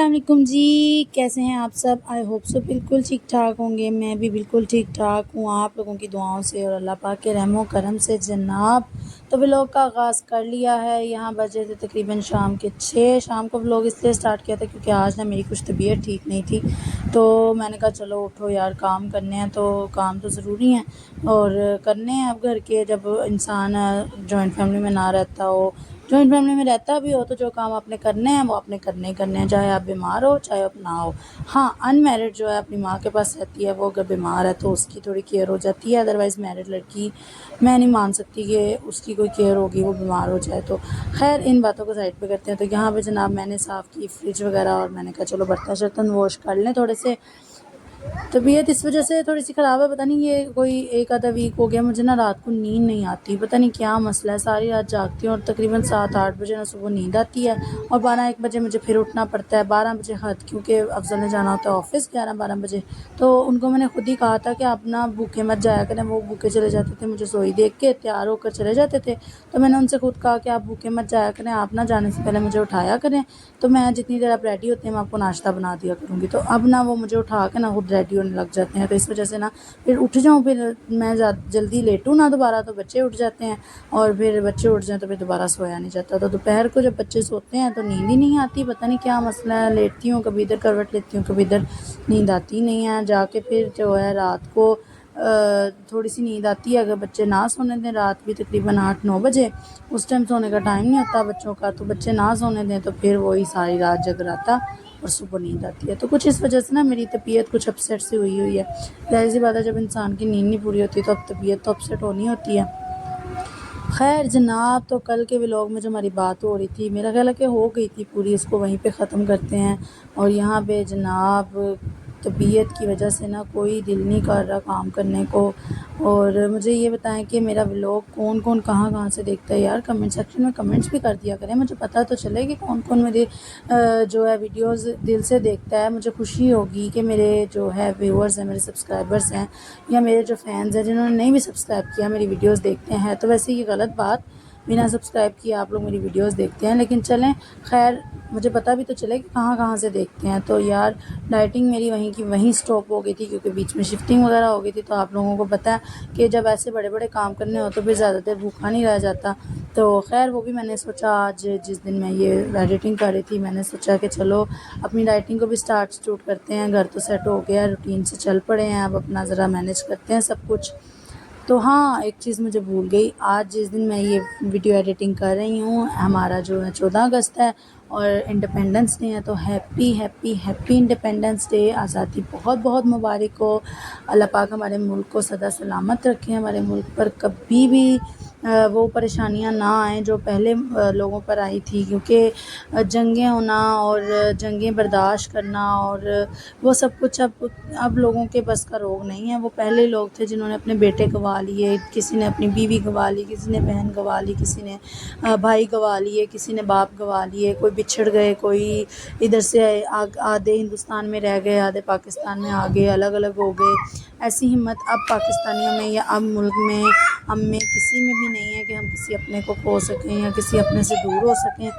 अस्सलाम वालेकुम जी, कैसे हैं आप सब? आई होप सो बिल्कुल ठीक ठाक होंगे। मैं भी बिल्कुल ठीक ठाक हूँ आप लोगों की दुआओं से और अल्लाह पाक के रहमो करम से। जनाब, तो व्लॉग का आगाज़ कर लिया है। यहाँ बजे थे तकरीबन शाम के 6। शाम को व्लॉग इसलिए स्टार्ट किया था क्योंकि आज ना मेरी कुछ तबीयत ठीक नहीं थी, तो मैंने कहा चलो उठो यार, काम करने हैं। तो काम तो ज़रूरी हैं और करने हैं अब घर के। जब इंसान जॉइंट फैमिली में ना रहता हो, जॉइंट फैमिली में रहता भी हो, तो जो काम आपने करने हैं वो आपने करने ही करने हैं, चाहे आप बीमार हो चाहे आप ना हो। हाँ, अनमैरिड जो है अपनी माँ के पास रहती है, वो अगर बीमार है तो उसकी थोड़ी केयर हो जाती है। अदरवाइज़ मैरिड लड़की मैं नहीं मान सकती कि उसकी कोई केयर होगी वो बीमार हो जाए। तो खैर इन बातों को साइड पे करते हैं। तो यहाँ पे जनाब मैंने साफ़ की फ्रिज वगैरह और मैंने कहा चलो बर्तन शर्तन वॉश कर लें थोड़े से। तबीयत इस वजह से थोड़ी सी ख़राब है, पता नहीं ये कोई एक आधा वीक हो गया। मुझे ना रात को नींद नहीं आती, पता नहीं क्या मसला है। सारी रात जागती हूँ और तकरीबन 7-8 बजे ना सुबह नींद आती है और 12-1 बजे मुझे फिर उठना पड़ता है। 12 बजे हद, क्योंकि अफजल ने जाना होता है ऑफ़िस 11-12 बजे। तो उनको मैंने खुद ही कहा था कि आप ना भूखे मत जाया करें। वो भूखे चले जाते थे, मुझे सोई देख के तैयार होकर चले जाते थे। तो मैंने उनसे खुद कहा कि आप भूखे मत जाया करें, आप ना जाने से पहले मुझे उठाया करें, तो मैं जितनी देर आप रेडी होते हैं मैं आपको नाश्ता बना दिया करूँगी। तो अब ना वो मुझे उठा के ना खुद रेडी होने लग जाते हैं। तो इस वजह से ना फिर उठ जाऊँ, फिर मैं जल्दी लेटूँ ना दोबारा तो बच्चे उठ जाते हैं, और फिर बच्चे उठ जाएँ तो फिर दोबारा सोया नहीं जाता। तो दोपहर को जब बच्चे सोते हैं तो नींद ही नहीं आती, पता नहीं क्या मसला है। लेटती हूँ, कभी इधर करवट लेती हूँ, कभी इधर, नींद आती नहीं है। जाके फिर जो है रात को थोड़ी सी नींद आती है अगर बच्चे ना सोने दें। रात भी तकरीबन 8-9 बजे, उस टाइम सोने का टाइम नहीं होता बच्चों का, तो बच्चे ना सोने दें तो फिर वही सारी रात जगराता और सुबह नींद आती है। तो कुछ इस वजह से ना मेरी तबीयत कुछ अपसेट सी हुई है। ज़ाहिर सी बात है, जब इंसान की नींद नहीं पूरी होती तो अब तबीयत तो अपसेट होनी होती है। खैर जनाब, तो कल के व्लॉग में जो हमारी बात हो रही थी, मेरा ख्याल है कि हो गई थी पूरी, इसको वहीं पे ख़त्म करते हैं। और यहाँ पे जनाब तबीयत की वजह से ना कोई दिल नहीं कर रहा काम करने को। और मुझे ये बताएं कि मेरा व्लॉग कौन कौन कहाँ कहाँ से देखता है यार। कमेंट सेक्शन में कमेंट्स भी कर दिया करें, मुझे पता तो चले कि कौन कौन मेरे जो है वीडियोस दिल से देखता है। मुझे खुशी होगी कि मेरे जो है व्यूअर्स हैं, मेरे सब्सक्राइबर्स हैं, या मेरे जो फैंस हैं जिन्होंने नहीं भी सब्सक्राइब किया मेरी वीडियोस देखते हैं। तो वैसे ये गलत बात, बिना सब्सक्राइब किए आप लोग मेरी वीडियोस देखते हैं, लेकिन चलें खैर, मुझे पता भी तो चले कि कहाँ कहाँ से देखते हैं। तो यार डाइटिंग मेरी वहीं की वहीं स्टॉप हो गई थी क्योंकि बीच में शिफ्टिंग वगैरह हो गई थी। तो आप लोगों को पता है कि जब ऐसे बड़े बड़े काम करने हो तो फिर ज़्यादा देर भूखा नहीं रह जाता। तो खैर वो भी मैंने सोचा, आज जिस दिन मैं ये एडिटिंग कर रही थी मैंने सोचा कि चलो अपनी डाइटिंग को भी स्टार्ट करते हैं। घर तो सेट हो गया, रूटीन से चल पड़े हैं, अब अपना ज़रा मैनेज करते हैं सब कुछ। तो हाँ, एक चीज़ मुझे भूल गई, आज जिस दिन मैं ये वीडियो एडिटिंग कर रही हूँ हमारा जो है 14 अगस्त है और इंडिपेंडेंस डे है। तो happy happy happy independence day, आज़ादी बहुत बहुत मुबारक हो। अल्लाह पाक हमारे मुल्क को सदा सलामत रखें, हमारे मुल्क पर कभी भी वो परेशानियां ना आएँ जो पहले लोगों पर आई थी। क्योंकि जंगें होना और जंगें बर्दाश्त करना और वो सब कुछ अब लोगों के बस का रोग नहीं है। वो पहले लोग थे जिन्होंने अपने बेटे गंवा लिए, किसी ने अपनी बीवी गंवा ली, किसी ने बहन गंवा ली, किसी ने भाई गंवा लिए, किसी ने बाप गंवा लिए, कोई बिछड़ गए, कोई इधर से आधे हिंदुस्तान में रह गए, आधे पाकिस्तान में आ गए, अलग अलग हो गए। ऐसी हिम्मत अब पाकिस्तानियों में या अब मुल्क में हम में किसी में भी नहीं है कि हम किसी अपने को खो सकें या किसी अपने से दूर हो सकें।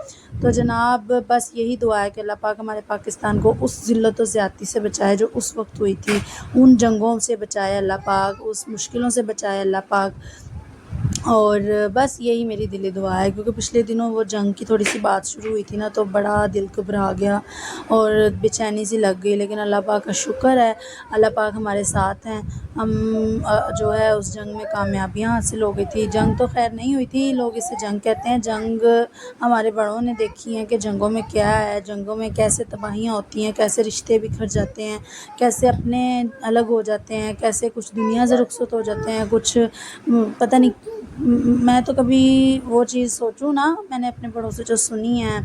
तो जनाब बस यही दुआ है कि अल्लाह पाक हमारे पाकिस्तान को उस ज़िल्लत और ज़्यादती से बचाए जो उस वक्त हुई थी, उन जंगों से बचाए अल्लाह पाक, उस मुश्किलों से बचाए अल्लाह पाक। और बस यही मेरी दिली दुआ है, क्योंकि पिछले दिनों वो जंग की थोड़ी सी बात शुरू हुई थी ना, तो बड़ा दिल घबरा गया और बेचैनी सी लग गई। लेकिन अल्लाह पाक का शुक्र है, अल्लाह पाक हमारे साथ हैं। हम जो है उस जंग में कामयाबियाँ हासिल हो गई थी। जंग तो खैर नहीं हुई थी, लोग इसे जंग कहते हैं। जंग हमारे बड़ों ने देखी है कि जंगों में क्या है, जंगों में कैसे तबाहियाँ होती हैं, कैसे रिश्ते बिखर जाते हैं, कैसे अपने अलग हो जाते हैं, कैसे कुछ दुनिया से रुखसत हो जाते हैं, कुछ पता नहीं। मैं तो कभी वो चीज़ सोचूं ना, मैंने अपने बड़ों से जो सुनी है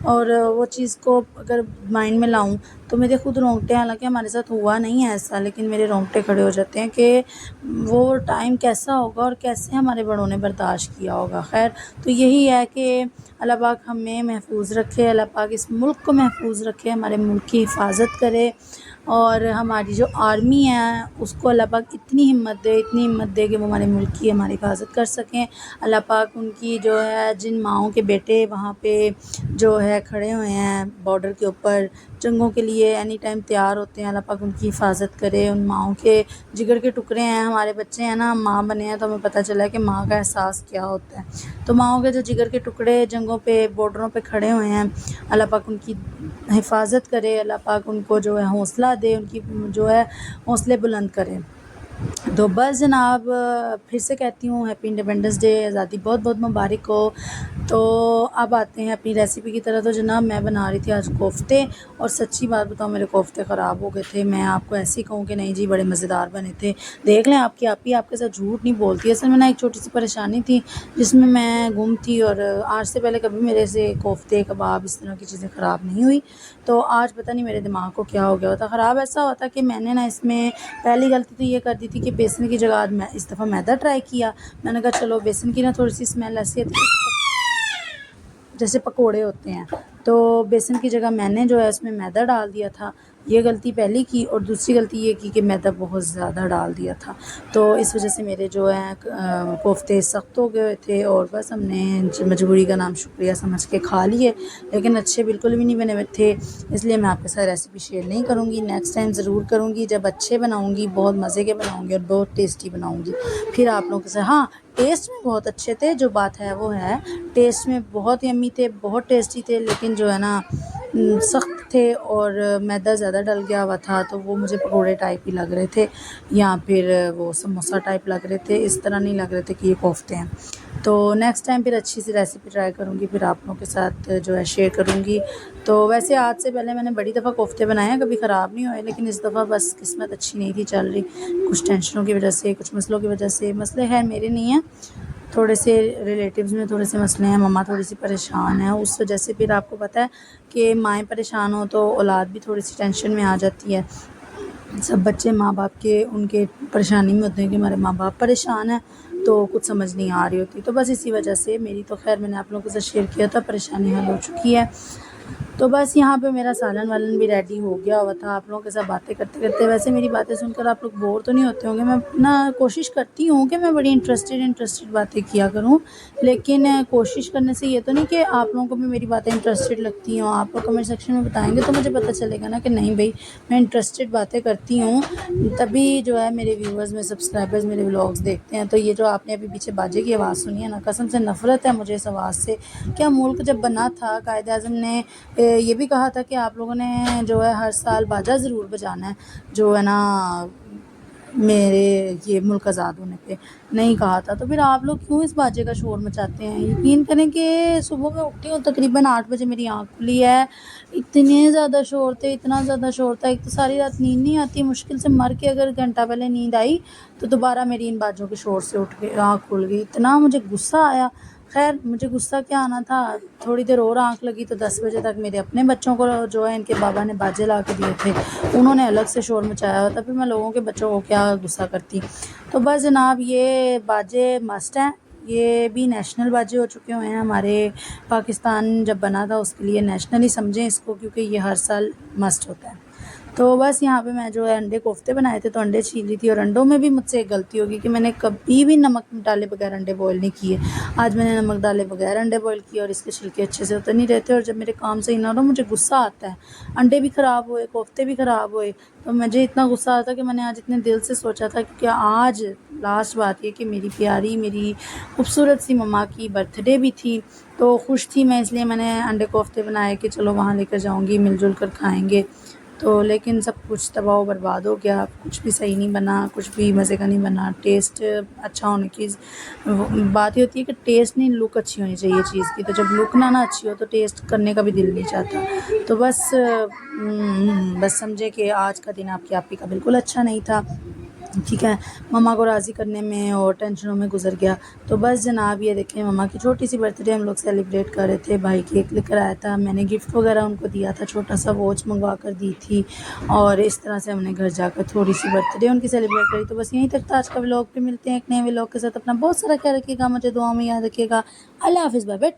और वो चीज़ को अगर माइंड में लाऊं तो मेरे खुद रोंगटे, हालांकि हमारे साथ हुआ नहीं है ऐसा, लेकिन मेरे रोंगटे खड़े हो जाते हैं कि वो टाइम कैसा होगा और कैसे हमारे बड़ों ने बर्दाश्त किया होगा। खैर, तो यही है कि अल्लाह पाक हमें महफूज रखे, अल्लाह पाक इस मुल्क को महफूज रखे, हमारे मुल्क की हिफाजत करे। और हमारी जो आर्मी है उसको अल्लाह पाक इतनी हिम्मत दे, इतनी हिम्मत दे कि वो हमारे मुल्क की हमारी हिफाजत कर सकें। अल्लाह पाक उनकी जो है जिन माओं के बेटे वहाँ पे जो ہے کھڑے ہوئے ہیں بارڈر کے اوپر جنگوں کے لیے، اینی ٹائم تیار ہوتے ہیں۔ اللہ پاک ان کی حفاظت کرے، ان ماؤں کے جگر کے ٹکڑے ہیں، ہمارے بچے ہیں نا، ہم ماں بنے ہیں تو ہمیں پتہ چلا ہے کہ ماں کا احساس کیا ہوتا ہے۔ تو ماؤں کے جو جگر کے ٹکڑے جنگوں پہ بارڈروں پہ کھڑے ہوئے ہیں، اللہ پاک ان کی حفاظت کرے، اللہ پاک ان کو جو ہے حوصلہ دے، ان کی جو ہے حوصلے بلند کرے۔ تو بس جناب پھر سے کہتی ہوں ہیپی انڈیپینڈنس ڈے، آزادی بہت بہت مبارک ہو۔ تو اب آتے ہیں اپنی ریسیپی کی طرح۔ تو جناب میں بنا رہی تھی آج کوفتے، اور سچی بات بتاؤں میرے کوفتے خراب ہو گئے تھے۔ میں آپ کو ایسے ہی کہوں کہ نہیں جی بڑے مزیدار بنے تھے، دیکھ لیں آپ کی آپ ہی آپ کے ساتھ جھوٹ نہیں بولتی۔ اصل میں نا ایک چھوٹی سی پریشانی تھی جس میں میں گم تھی، اور آج سے پہلے کبھی میرے سے کوفتے کباب اس طرح کی چیزیں خراب نہیں ہوئی۔ تو آج پتہ نہیں میرے دماغ کو کیا ہو گیا ہوتا خراب، ایسا ہوتا کہ میں نے نا اس میں پہلی غلطی تو یہ کر دی تھی کہ بیسن کی جگہ آج میں اس دفعہ میدا ٹرائی کیا۔ میں نے کہا چلو بیسن کی نا تھوڑی سی اسمیل ایسی آتی ہے جیسے پکوڑے ہوتے ہیں، تو بیسن کی جگہ میں نے جو ہے اس میں میدا ڈال دیا تھا، یہ غلطی پہلی کی۔ اور دوسری غلطی یہ کی کہ میدا بہت زیادہ ڈال دیا تھا، تو اس وجہ سے میرے جو ہے کوفتے سخت ہو گئے تھے، اور بس ہم نے مجبوری کا نام شکریہ سمجھ کے کھا لیے، لیکن اچھے بالکل بھی نہیں بنے ہوئے تھے۔ اس لیے میں آپ کے ساتھ ریسیپی شیئر نہیں کروں گی، نیکسٹ ٹائم ضرور کروں گی جب اچھے بناؤں گی، بہت مزے کے بناؤں گی اور بہت ٹیسٹی بناؤں گی، پھر آپ لوگوں کے ساتھ۔ ہاں ٹیسٹ میں بہت اچھے تھے، جو بات ہے وہ ہے، ٹیسٹ میں بہت یمی تھے، بہت ٹیسٹی تھے، لیکن جو ہے نا سخت تھے اور میدا زیادہ ڈل گیا ہوا تھا، تو وہ مجھے پکوڑے ٹائپ ہی لگ رہے تھے، یا پھر وہ سموسہ ٹائپ لگ رہے تھے، اس طرح نہیں لگ رہے تھے کہ یہ کوفتے ہیں۔ تو نیکسٹ ٹائم پھر اچھی سی ریسیپی ٹرائی کروں گی، پھر آپ لوگوں کے ساتھ جو ہے شیئر کروں گی۔ تو ویسے آج سے پہلے میں نے بڑی دفعہ کوفتے بنائے ہیں، کبھی خراب نہیں ہوئے، لیکن اس دفعہ بس قسمت اچھی نہیں تھی چل رہی، کچھ ٹینشنوں کی وجہ سے، کچھ مسئلوں کی وجہ سے۔ مسئلے خیر میرے نہیں ہیں، تھوڑے سے ریلیٹیوز میں تھوڑے سے مسئلے ہیں، مما تھوڑی سی پریشان ہیں، اس وجہ سے پھر آپ کو پتہ ہے کہ مائیں پریشان ہوں تو اولاد بھی تھوڑی سی ٹینشن میں آ جاتی ہے۔ سب بچے ماں باپ کے ان کے پریشانی میں ہوتے ہیں کہ ہمارے ماں باپ پریشان ہیں، تو کچھ سمجھ نہیں آ رہی ہوتی، تو بس اسی وجہ سے میری تو خیر میں نے آپ لوگوں کے ساتھ شیئر کیا تھا، پریشانی حل ہو چکی ہے۔ تو بس یہاں پہ میرا سالن والن بھی ریڈی ہو گیا ہوا تھا، آپ لوگوں کے ساتھ باتیں کرتے کرتے۔ ویسے میری باتیں سن کر آپ لوگ بور تو نہیں ہوتے ہوں گے، میں نا کوشش کرتی ہوں کہ میں بڑی انٹرسٹڈ باتیں کیا کروں، لیکن کوشش کرنے سے یہ تو نہیں کہ آپ لوگوں کو بھی میری باتیں انٹرسٹڈ لگتی ہوں۔ آپ لوگ کمنٹ سیکشن میں بتائیں گے تو مجھے پتہ چلے گا نا کہ نہیں بھائی میں انٹرسٹڈ باتیں کرتی ہوں، تبھی جو ہے میرے ویورز میں سبسکرائبرز میرے ولاگز دیکھتے ہیں۔ تو یہ جو آپ نے ابھی پیچھے باجے کی آواز سنی ہے نا، قسم سے نفرت ہے مجھے اس آواز سے۔ کیا ملک جب بنا تھا قائد اعظم نے یہ بھی کہا تھا کہ آپ لوگوں نے جو ہے ہر سال باجا ضرور بجانا ہے، جو ہے نا میرے یہ ملک آزاد ہونے پہ نہیں کہا تھا، تو پھر آپ لوگ کیوں اس باجے کا شور مچاتے ہیں؟ یقین کریں کہ صبح میں اٹھتی ہوں تقریباً 8 بجے میری آنکھ کھلی ہے، اتنے زیادہ شور تھے، اتنا زیادہ شور تھا، ایک تو ساری رات نیند نہیں آتی، مشکل سے مر کے اگر گھنٹہ پہلے نیند آئی تو دوبارہ میری ان باجوں کے شور سے اٹھ کے آنکھ کھل گئی، اتنا مجھے غصہ آیا۔ خیر مجھے غصہ کیا آنا تھا، تھوڑی دیر اور آنکھ لگی تو 10 بجے تک میرے اپنے بچوں کو جو ہے ان کے بابا نے باجے لا کے دیے تھے، انہوں نے الگ سے شور مچایا ہوتا، پھر میں لوگوں کے بچوں کو کیا غصہ کرتی۔ تو بس جناب یہ باجے مسٹ ہیں، یہ بھی نیشنل باجے ہو چکے ہوئے ہیں، ہمارے پاکستان جب بنا تھا اس کے لیے نیشنل ہی سمجھیں اس کو، کیونکہ یہ ہر سال مسٹ ہوتا ہے۔ تو بس یہاں پہ میں جو ہے انڈے کوفتے بنائے تھے، تو انڈے چھیل لی تھی، اور انڈوں میں بھی مجھ سے ایک غلطی ہوگی کہ میں نے کبھی بھی نمک ڈالے بغیر انڈے بوائل نہیں کیے۔ آج میں نے نمک ڈالے بغیر انڈے بوائل کیے اور اس کے چھلکے اچھے سے اتر نہیں رہتے، اور جب میرے کام صحیح نہ ہو مجھے غصہ آتا ہے، انڈے بھی خراب ہوئے، کوفتے بھی خراب ہوئے، تو مجھے اتنا غصہ آتا کہ میں نے آج اتنے دل سے سوچا تھا کہ آج لاسٹ بات یہ کہ میری پیاری میری خوبصورت سی مما کی برتھ ڈے بھی تھی، تو خوش تھی میں، اس لیے میں نے انڈے کوفتے بنائے کہ چلو وہاں لے کر جاؤں گی، مل جل کر کھائیں گے۔ تو لیکن سب کچھ تباہ و برباد ہو گیا، کچھ بھی صحیح نہیں بنا، کچھ بھی مزے کا نہیں بنا۔ ٹیسٹ اچھا ہونے کی بات یہ ہوتی ہے کہ ٹیسٹ نہیں، لک اچھی ہونی چاہیے چیز کی، تو جب لک نہ اچھی ہو تو ٹیسٹ کرنے کا بھی دل نہیں چاہتا۔ تو بس سمجھے کہ آج کا دن آپ کی کا بالکل اچھا نہیں تھا، ٹھیک ہے، مما کو راضی کرنے میں اور ٹینشنوں میں گزر گیا۔ تو بس جناب یہ دیکھیں مما کی چھوٹی سی برتھ ڈے ہم لوگ سیلیبریٹ کر رہے تھے، بھائی کیک لے کر آیا تھا، میں نے گفٹ وغیرہ ان کو دیا تھا، چھوٹا سا واچ منگوا کر دی تھی، اور اس طرح سے ہم نے گھر جا کر تھوڑی سی برتھ ڈے ان کی سیلیبریٹ کری۔ تو بس یہیں تک تھا آج کا ولاگ، پہ ملتے ہیں ایک نئے ولاگ کے ساتھ، اپنا بہت سارا خیال رکھیے گا، مجھے دعاؤں میں یاد رکھیے گا۔ اللہ حافظ، بائے بائے۔